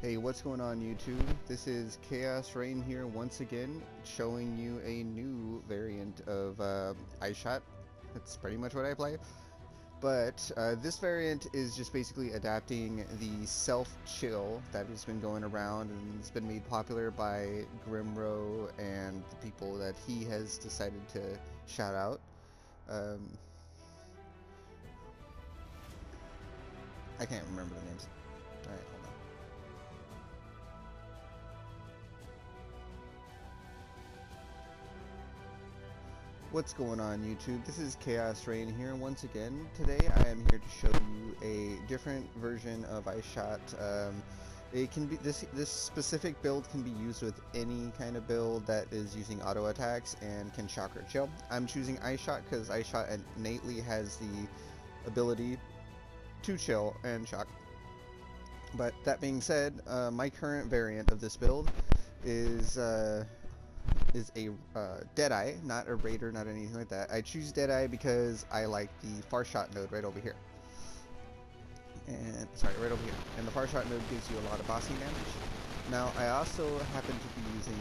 Hey, what's going on YouTube? This is Chaos-Reighn here once again, showing you a new variant of Ice Shot. That's pretty much what I play. But this variant is just basically adapting the self-chill that has been going around and it's been made popular by Grimroe and the people that he has decided to shout out. I can't remember the names. Alright, hold on. What's going on YouTube? This is Chaos-Reighn here once again. Today I am here to show you a different version of Ice Shot. It can be this specific build can be used with any kind of build that is using auto attacks and can shock or chill. I'm choosing Ice Shot because Ice Shot innately has the ability to chill and shock. But that being said, my current variant of this build is a deadeye, not a raider, not anything like that. I choose deadeye because I like the far shot node right over here. And sorry, right over here. And the far shot node gives you a lot of bossing damage. Now I also happen to be using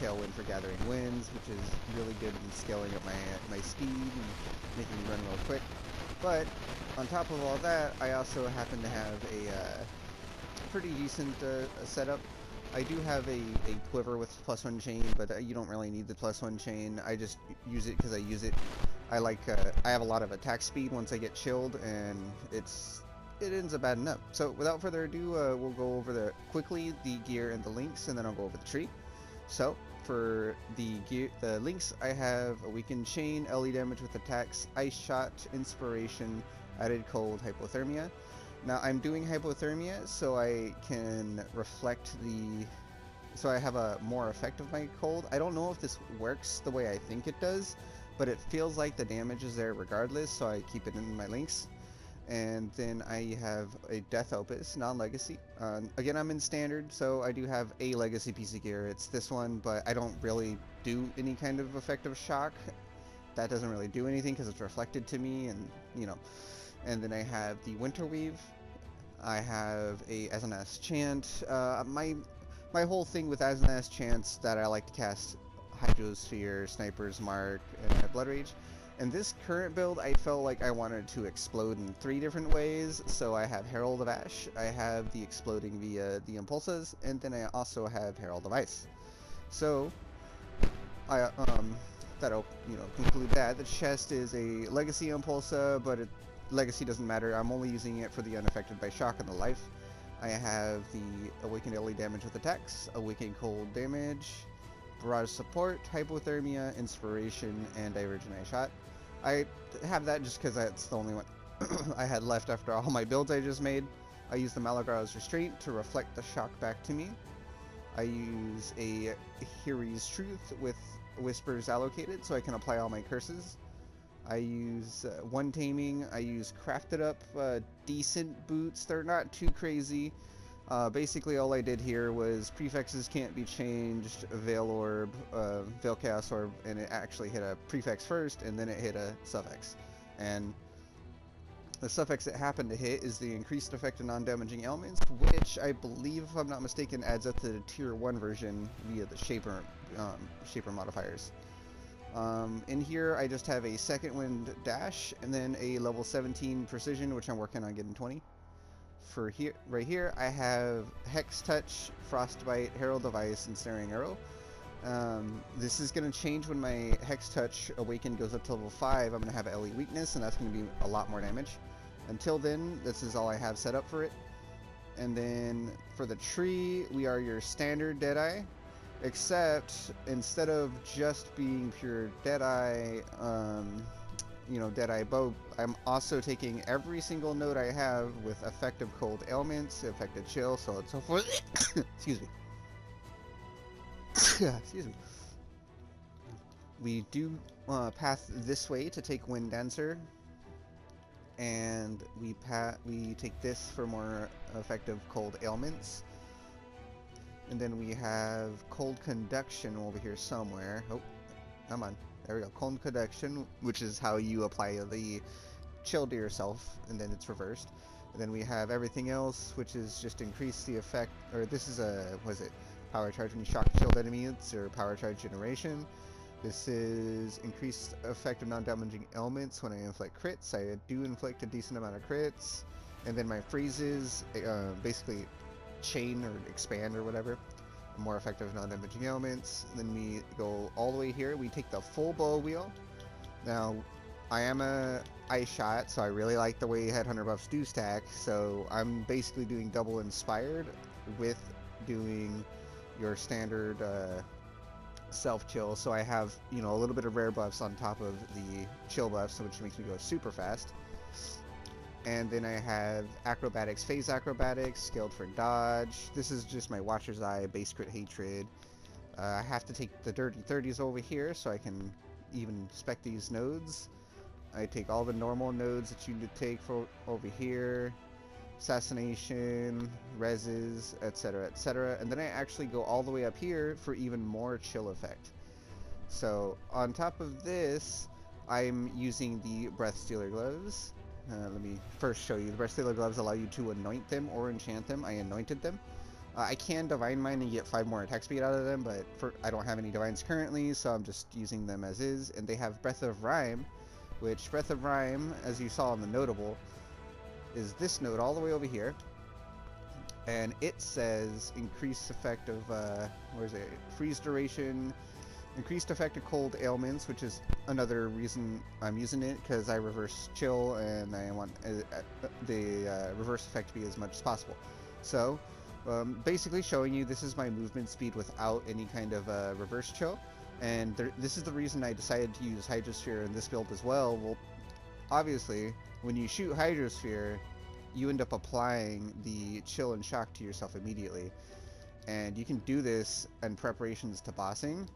tailwind for gathering winds, which is really good in scaling up my speed and making me run real quick. But on top of all that, I also happen to have a pretty decent setup. I do have a quiver with +1 chain, but you don't really need the +1 chain. I just use it because I use it. I have a lot of attack speed once I get chilled, and it ends up adding up. So without further ado, we'll go over quickly the gear and the links, and then I'll go over the tree. So for the links, I have a weakened chain, LE damage with attacks, Ice Shot, Inspiration, added cold, hypothermia. Now I'm doing hypothermia so I can reflect so I have a more effect of my cold. I don't know if this works the way I think it does, but it feels like the damage is there regardless, so I keep it in my links. And then I have a Death Opus, non-legacy. Again, I'm in standard, so I do have a legacy piece of gear. It's this one, but I don't really do any kind of effective shock. That doesn't really do anything because it's reflected to me, and And then I have the Winterweave. I have a Azana's Chant. My whole thing with Azana's Chants that I like to cast Hydrosphere, Sniper's Mark, and Blood Rage. And this current build, I felt like I wanted to explode in 3 different ways. So I have Herald of Ash, I have the exploding via the Impulsas, and then I also have Herald of Ice. So that'll conclude that. The chest is a Legacy Impulsa, but Legacy doesn't matter. I'm only using it for the unaffected by shock and the life. I have the Awakened LE damage with attacks, Awakened cold damage, Barrage support, hypothermia, inspiration, and Divergent Eye Shot. I have that just because that's the only one I had left after all my builds I just made. I use the Malagra's Restraint to reflect the shock back to me. I use a Hiri's Truth with Whispers allocated so I can apply all my curses. I use 1 taming. I use crafted up decent boots. They're not too crazy. Basically all I did here was prefixes can't be changed, Veil Orb, Veil Chaos Orb, and it actually hit a prefix first and then it hit a suffix. And the suffix it happened to hit is the increased effect of non-damaging elements, which I believe, if I'm not mistaken, adds up to the tier 1 version via the Shaper modifiers. In here I just have a second wind dash and then a level 17 precision, which I'm working on getting 20. For here, right here, I have Hex Touch, Frostbite, Herald of Ice, and Snaring Arrow. This is going to change when my Hex Touch Awaken goes up to level 5. I'm going to have LE Weakness, and that's going to be a lot more damage. Until then, this is all I have set up for it. And then for the tree, we are your standard Deadeye. Except instead of just being pure Deadeye, Deadeye bow, I'm also taking every single node I have with effective cold ailments, effective chill, so on and so forth. Excuse me. Excuse me. We do path this way to take Wind Dancer, and we take this for more effective cold ailments. And then we have Cold Conduction over here somewhere. Oh, come on. There we go. Cold Conduction, which is how you apply the chill to yourself, and then it's reversed. And then we have everything else, which is just increase the effect, or this is a, what is it? Power charge when you shock shield enemies, or power charge generation. This is increased effect of non-damaging elements when I inflict crits. I do inflict a decent amount of crits. And then my freezes basically chain or expand or whatever. More effective non-damaging elements. Then we go all the way here. We take the full bow wheel. Now, I am a ice shot, so I really like the way Headhunter buffs do stack. So I'm basically doing double inspired with doing your standard self chill. So I have, you know, a little bit of rare buffs on top of the chill buffs, which makes me go super fast. And then I have acrobatics, phase acrobatics, scaled for dodge. This is just my Watcher's Eye, base crit hatred. I have to take the dirty 30s over here so I can even spec these nodes. I take all the normal nodes that you need to take for over here. Assassination, reses, etc, etc. And then I actually go all the way up here for even more chill effect. So on top of this, I'm using the Breath Stealer gloves. Let me first show you. The Breath Stealer gloves allow you to anoint them or enchant them. I anointed them. I can Divine Mine and get 5 more attack speed out of them, but I don't have any Divines currently, so I'm just using them as is. And they have Breath of Rhyme, which Breath of Rhyme, as you saw in the notable, is this node all the way over here. And it says increased effect of, where is it? Freeze duration, increased effect of cold ailments, which is another reason I'm using it, because I reverse chill and I want the reverse effect to be as much as possible. So, basically showing you this is my movement speed without any kind of reverse chill, and this is the reason I decided to use Hydrosphere in this build as well. Well, obviously, when you shoot Hydrosphere, you end up applying the chill and shock to yourself immediately, and you can do this in preparations to bossing,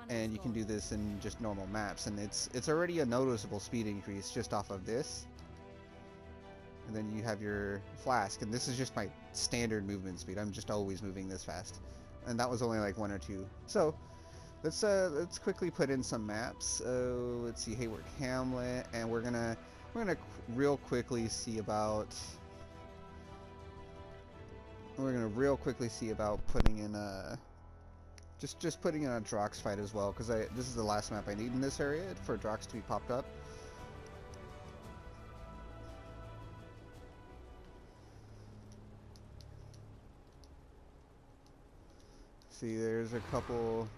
and you can do this in just normal maps, and it's already a noticeable speed increase just off of this. And then you have your flask, and this is just my standard movement speed. I'm just always moving this fast, and that was only like 1 or 2. So let's quickly put in some maps. Let's see, Hayward Hamlet, and we're gonna real quickly see about putting in a just putting in a Drox fight as well, because this is the last map I need in this area for Drox to be popped up. See, there's a couple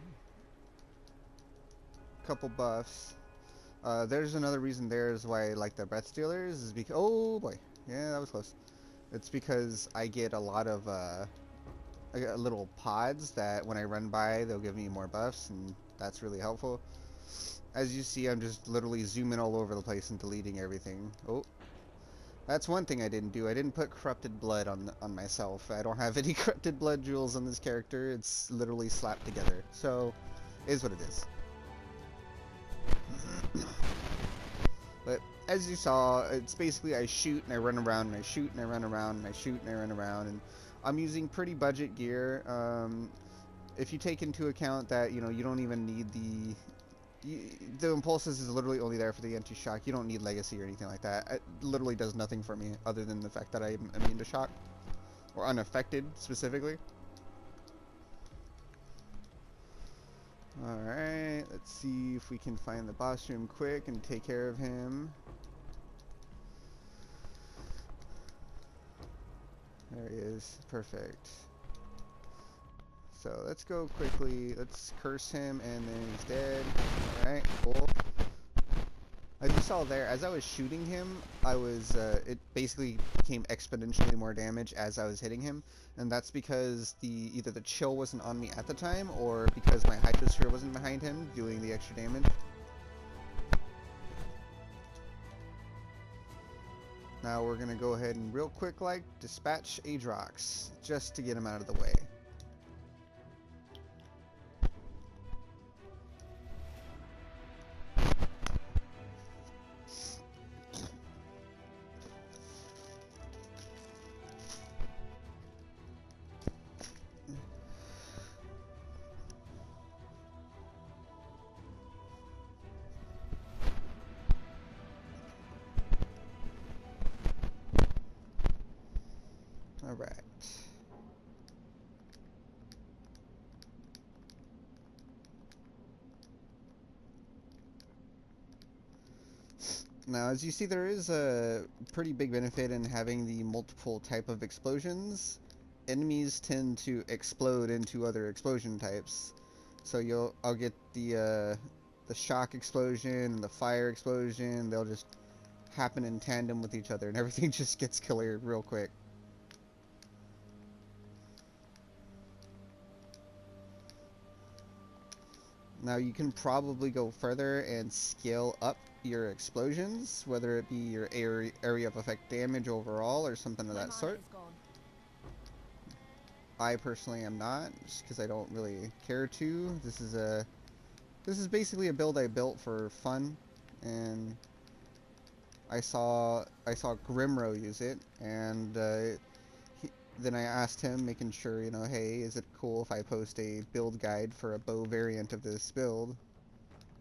buffs. There's another reason there is why I like the Breath Stealers, is because, oh boy, yeah, that was close. It's because I get a lot of I got little pods that when I run by, they'll give me more buffs, and that's really helpful. As you see, I'm just literally zooming all over the place and deleting everything. Oh, that's one thing I didn't do. I didn't put Corrupted Blood on myself. I don't have any Corrupted Blood jewels on this character. It's literally slapped together. So, is what it is. But as you saw, it's basically I shoot and I run around and I shoot and I run around and I shoot and I run around, and I'm using pretty budget gear. If you take into account that, you know, you don't even need the Impulses is literally only there for the anti-shock. You don't need Legacy or anything like that. It literally does nothing for me other than the fact that I'm immune to shock, or unaffected specifically. Alright, let's see if we can find the boss room quick and take care of him. There he is. Perfect. So let's go quickly. Let's curse him, and then he's dead. Alright, cool. As you saw there, as I was shooting him, it basically became exponentially more damage as I was hitting him, and that's because either the chill wasn't on me at the time, or because my Hydrosphere wasn't behind him doing the extra damage. Now we're gonna go ahead and real quick dispatch a Drox, just to get him out of the way. Alright. Now, as you see, there is a pretty big benefit in having the multiple type of explosions. Enemies tend to explode into other explosion types. So I'll get the shock explosion and the fire explosion. They'll just happen in tandem with each other, and everything just gets cleared real quick. Now you can probably go further and scale up your explosions, whether it be your area of effect damage overall or something of that sort. I personally am not, just because I don't really care to. This is basically a build I built for fun, and I saw Grimroe use it, and then I asked him, making sure, you know, hey, is it cool if I post a build guide for a bow variant of this build?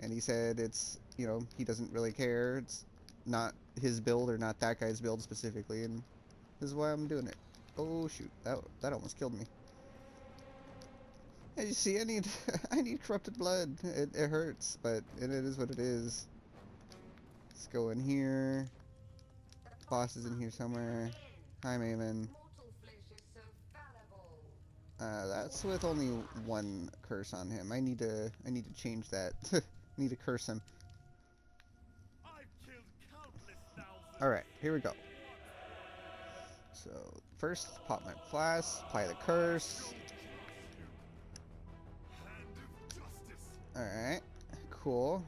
And he said it's, you know, he doesn't really care. It's not his build or not that guy's build specifically, and this is why I'm doing it. Oh shoot, that almost killed me. As you see, I need I need corrupted blood. It hurts, but it is what it is. Let's go in here. Boss is in here somewhere. Hi, Maven. That's with only one curse on him. I need to change that. I need to curse him. Alright, here we go. So, first, pop my flask, apply the curse. Alright, cool.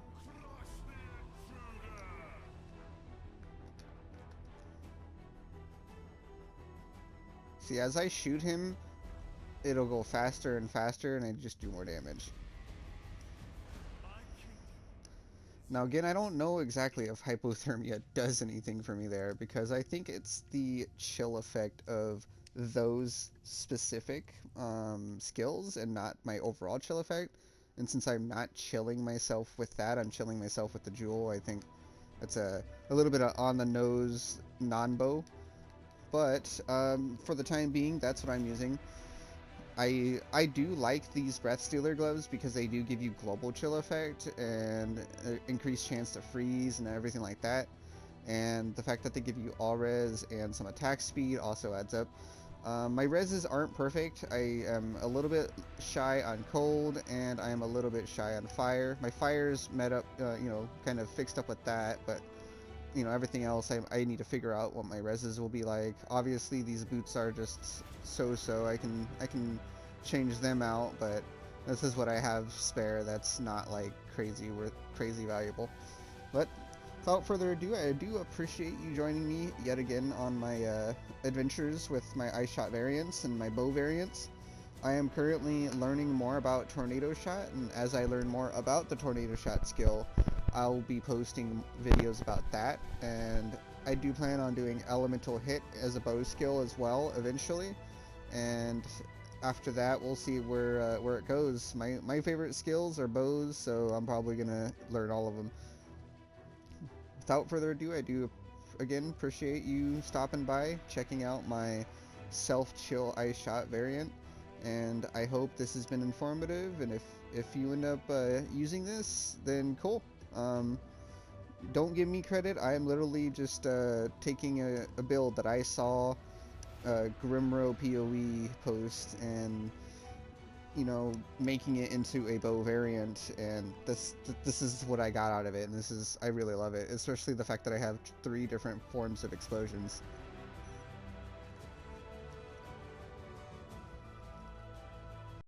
See, as I shoot him, it'll go faster and faster, and I just do more damage. Now again, I don't know exactly if hypothermia does anything for me there, because I think it's the chill effect of those specific skills and not my overall chill effect. And since I'm not chilling myself with that, I'm chilling myself with the jewel. I think that's a little bit of on the nose non-bow. But for the time being, that's what I'm using. I do like these Breath Stealer gloves because they do give you global chill effect and increased chance to freeze and everything like that. And the fact that they give you all res and some attack speed also adds up. My reses aren't perfect. I am a little bit shy on cold, and I am a little bit shy on fire. My fire's met up, you know, kind of fixed up with that, but you know, everything else I need to figure out what my reses will be like. Obviously these boots are just so I can change them out, but this is what I have spare that's not like crazy valuable. But without further ado, I do appreciate you joining me yet again on my adventures with my ice shot variants and my bow variants. I am currently learning more about tornado shot, and as I learn more about the tornado shot skill, I'll be posting videos about that, and I do plan on doing elemental hit as a bow skill as well eventually, and after that we'll see where it goes. My favorite skills are bows, so I'm probably gonna learn all of them. Without further ado, I do again appreciate you stopping by, checking out my self-chill ice shot variant, and I hope this has been informative, and if you end up using this, then cool. Don't give me credit. I am literally just taking a build that I saw Grimroe PoE post and, you know, making it into a bow variant, and this is what I got out of it, and I really love it, especially the fact that I have 3 different forms of explosions.